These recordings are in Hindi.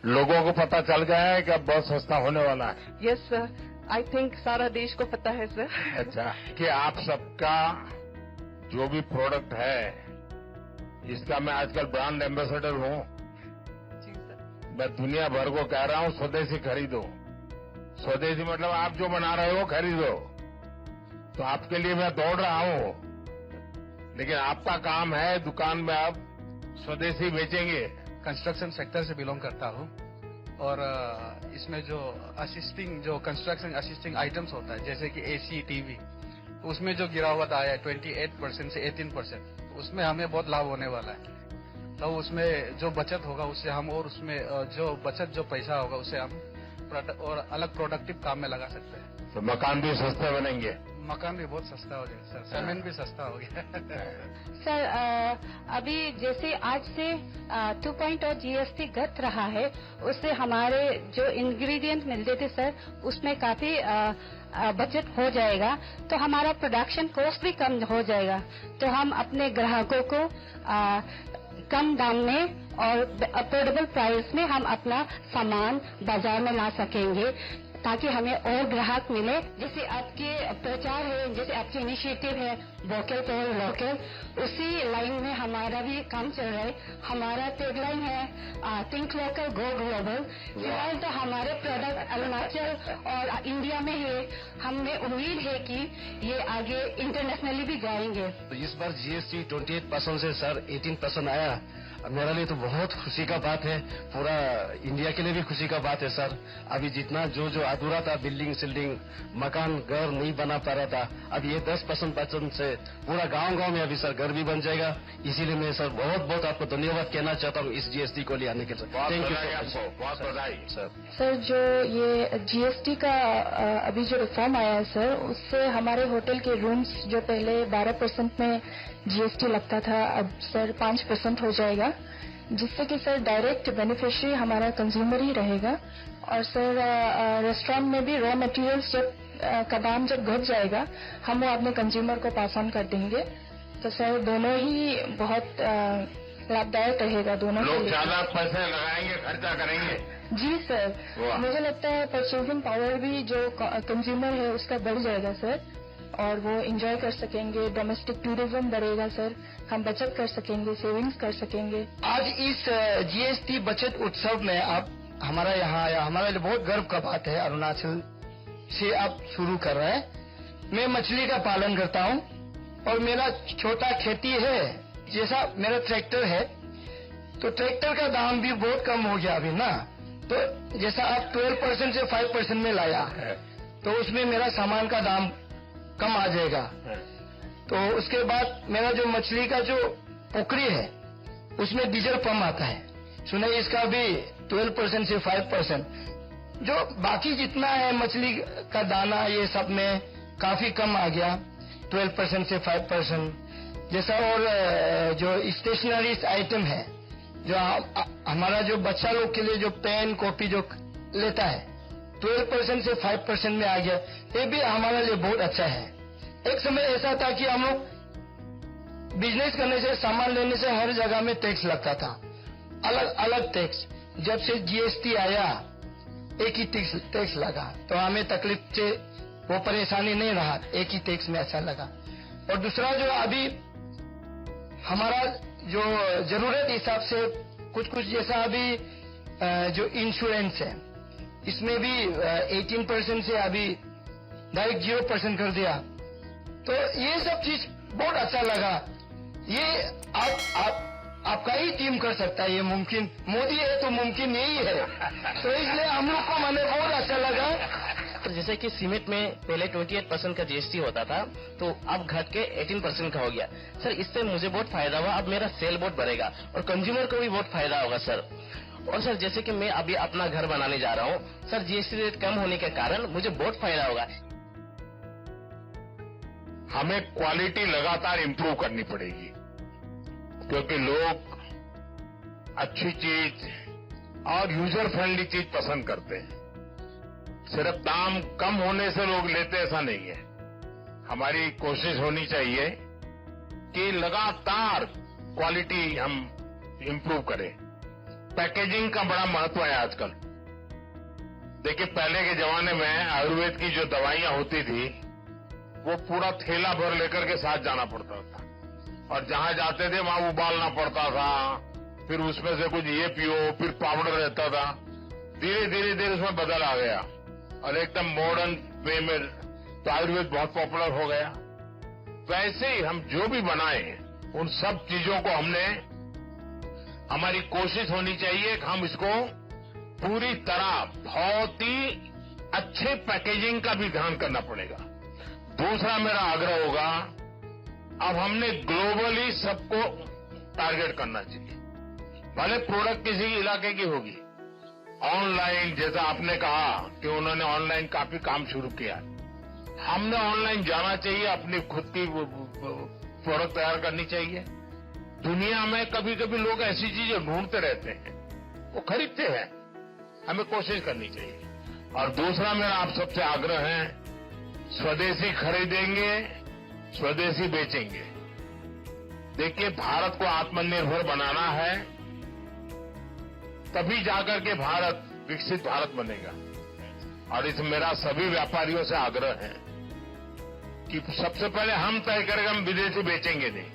लोगों को पता चल गया है कि अब बहुत सस्ता होने वाला है। यस सर, आई थिंक सारा देश को पता है सर। अच्छा, कि आप सबका जो भी प्रोडक्ट है इसका मैं आजकल ब्रांड एम्बेसडर हूँ। जी सर। मैं दुनिया भर को कह रहा हूँ स्वदेशी खरीदो। स्वदेशी मतलब आप जो बना रहे हो खरीदो। तो आपके लिए मैं दौड़ रहा हूँ, लेकिन आपका काम है दुकान में आप स्वदेशी बेचेंगे। कंस्ट्रक्शन सेक्टर से बिलोंग करता हूँ और इसमें जो कंस्ट्रक्शन असिस्टिंग आइटम्स होता है जैसे कि एसी, टीवी, तो उसमें जो गिरावट आया है 28% से 18%, उसमें हमें बहुत लाभ होने वाला है। तो उसमें जो बचत होगा उससे हम, और उसमें जो पैसा होगा उससे हम और अलग प्रोडक्टिव काम में लगा सकते हैं। तो मकान भी सस्ते बनेंगे। मकान भी बहुत सस्ता हो गया सर, सीमेंट भी सस्ता हो गया। सर अभी जैसे आज से 2.0 जीएसटी घट रहा है, उससे हमारे जो इंग्रेडिएंट मिलते थे सर उसमें काफी बचत हो जाएगा, तो हमारा प्रोडक्शन कॉस्ट भी कम हो जाएगा। तो हम अपने ग्राहकों को कम दाम में और अफोर्डेबल प्राइस में हम अपना सामान बाजार में ला सकेंगे, ताकि हमें और ग्राहक मिले। जैसे आपके प्रचार है, जैसे आपकी इनिशिएटिव है वोकल फॉर लोकल, उसी लाइन में हमारा भी काम चल रहा है। हमारा टैगलाइन है थिंक लोकल गो ग्लोबल। फिलहाल तो हमारे प्रोडक्ट अरुणाचल और इंडिया में है, हमें उम्मीद है कि ये आगे इंटरनेशनली भी जाएंगे। तो इस बार जीएसटी 28% से सर 18% आया। मेरे लिए तो बहुत खुशी का बात है, पूरा इंडिया के लिए भी खुशी का बात है सर। अभी जितना जो अधूरा था, बिल्डिंग सिल्डिंग, मकान घर नहीं बना पा रहा था, अब ये 10% से पूरा गांव में अभी सर घर भी बन जाएगा। इसीलिए मैं सर बहुत आपको धन्यवाद कहना चाहता हूँ इस जीएसटी को ले आने के लिए। थैंक यू आपको, बहुत बधाई सर। सर जो ये जीएसटी का अभी जो रिफॉर्म आया है सर, उससे हमारे होटल के रूम्स जो पहले 12% में जीएसटी लगता था, अब सर 5% हो जाएगा, जिससे कि सर डायरेक्ट बेनिफिशियरी हमारा कंज्यूमर ही रहेगा। और सर रेस्टोरेंट में भी रॉ मटेरियल्स का दाम जब घट जाएगा, हम वो अपने कंज्यूमर को पास ऑन कर देंगे। तो सर दोनों ही बहुत लाभदायक रहेगा दोनों के लिए। लोग ज्यादा पैसे लगाएंगे, खर्चा करेंगे। जी सर, मुझे लगता है परचेजिंग पावर भी जो कंज्यूमर है उसका बढ़ जाएगा सर, और वो एंजॉय कर सकेंगे। डोमेस्टिक टूरिज्म बढ़ेगा सर, हम बचत कर सकेंगे, सेविंग्स कर सकेंगे। आज इस जीएसटी बचत उत्सव में आप हमारा यहाँ आया, हमारे लिए बहुत गर्व का बात है। अरुणाचल से आप शुरू कर रहे हैं। मैं मछली का पालन करता हूँ और मेरा छोटा खेती है। जैसा मेरा ट्रैक्टर है, तो ट्रैक्टर का दाम भी बहुत कम हो गया अभी ना। तो जैसा आप 12% से 5% में लाया, तो उसमें मेरा सामान का दाम कम आ जाएगा। तो उसके बाद मेरा जो मछली का जो पोखरी है उसमें डीजल पंप आता है, सुना इसका भी 12% से 5%। जो बाकी जितना है मछली का दाना ये सब में काफी कम आ गया, 12% से 5%। जैसा और जो स्टेशनरी आइटम है, जो हमारा जो बच्चा लोग के लिए जो पेन कॉपी जो लेता है, 12% से 5% में आ गया। ये भी हमारे लिए बहुत अच्छा है। एक समय ऐसा था कि हम लोग बिजनेस करने से, सामान लेने से हर जगह में टैक्स लगता था, अलग अलग टैक्स। जब से जीएसटी आया एक ही टैक्स लगा, तो हमें तकलीफ से वो परेशानी नहीं रहा, एक ही टैक्स में अच्छा लगा। और दूसरा जो अभी हमारा जो जरूरत हिसाब से कुछ जैसा अभी जो इंश्योरेंस है, इसमें भी 18% से अभी डायरेक्ट 0% कर दिया। तो ये सब चीज बहुत अच्छा लगा। ये आपका ही टीम कर सकता है, ये मुमकिन मोदी है तो मुमकिन यही है। तो इसलिए हम लोग को मैंने बहुत अच्छा लगा। तो जैसे कि सीमेंट में पहले 28% का जीएसटी होता था, तो अब घट के 18% का हो गया। सर इससे मुझे बहुत फायदा हुआ, अब मेरा सेल बहुत बढ़ेगा और कंज्यूमर को भी बहुत फायदा होगा सर। और सर जैसे कि मैं अभी अपना घर बनाने जा रहा हूँ सर, जीएसटी रेट कम होने के कारण मुझे बहुत फायदा होगा। हमें क्वालिटी लगातार इंप्रूव करनी पड़ेगी, क्योंकि लोग अच्छी चीज और यूजर फ्रेंडली चीज पसंद करते हैं। सिर्फ दाम कम होने से लोग लेते ऐसा नहीं है। हमारी कोशिश होनी चाहिए कि लगातार क्वालिटी हम इंप्रूव करें। पैकेजिंग का बड़ा महत्व है आजकल। देखिए, पहले के जमाने में आयुर्वेद की जो दवाइयां होती थी वो पूरा थैला भर लेकर के साथ जाना पड़ता था, और जहां जाते थे वहां उबालना पड़ता था, फिर उसमें से कुछ ये पियो, फिर पाउडर रहता था। धीरे धीरे उसमें बदल आ गया और एकदम मॉडर्न वे में तो आयुर्वेद बहुत पॉपुलर हो गया। वैसे ही हम जो भी बनाए उन सब चीजों को हमारी कोशिश होनी चाहिए कि हम इसको पूरी तरह बहुत ही अच्छे पैकेजिंग का भी ध्यान करना पड़ेगा। दूसरा मेरा आग्रह होगा, अब हमने ग्लोबली सबको टारगेट करना चाहिए। भले प्रोडक्ट किसी इलाके की होगी, ऑनलाइन जैसा आपने कहा कि उन्होंने ऑनलाइन काफी काम शुरू किया, हमने ऑनलाइन जाना चाहिए, अपनी खुद की प्रोडक्ट तैयार करनी चाहिए। दुनिया में कभी कभी लोग ऐसी चीजें ढूंढते रहते हैं, वो खरीदते हैं, हमें कोशिश करनी चाहिए। और दूसरा मेरा आप सबसे आग्रह है, स्वदेशी खरीदेंगे, स्वदेशी बेचेंगे। देखिए, भारत को आत्मनिर्भर बनाना है, तभी जाकर के भारत विकसित भारत बनेगा। और इसमें मेरा सभी व्यापारियों से आग्रह है कि सबसे पहले हम तय करेंगे, हम विदेशी बेचेंगे नहीं।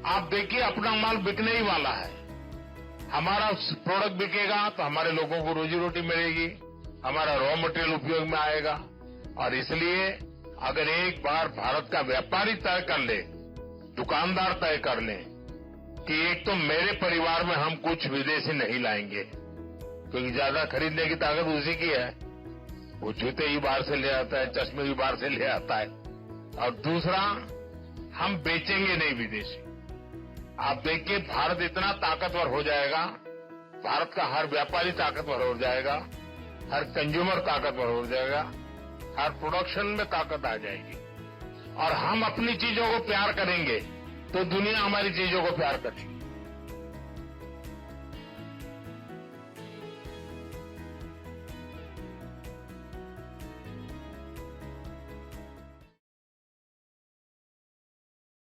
आप देखिए, अपना माल बिकने ही वाला है। हमारा प्रोडक्ट बिकेगा तो हमारे लोगों को रोजी रोटी मिलेगी, हमारा रॉ मटेरियल उपयोग में आएगा। और इसलिए अगर एक बार भारत का व्यापारी तय कर ले, दुकानदार तय कर ले कि एक तो मेरे परिवार में हम कुछ विदेशी नहीं लाएंगे, क्योंकि ज्यादा खरीदने की ताकत उसी की है, वो जूते ही बाहर से ले आता है, चश्मे भी बाहर से ले आता है। और दूसरा, हम बेचेंगे नहीं विदेशी। आप देखिए, भारत इतना ताकतवर हो जाएगा, भारत का हर व्यापारी ताकतवर हो जाएगा, हर कंज्यूमर ताकतवर हो जाएगा, हर प्रोडक्शन में ताकत आ जाएगी। और हम अपनी चीजों को प्यार करेंगे तो दुनिया हमारी चीजों को प्यार करेगी।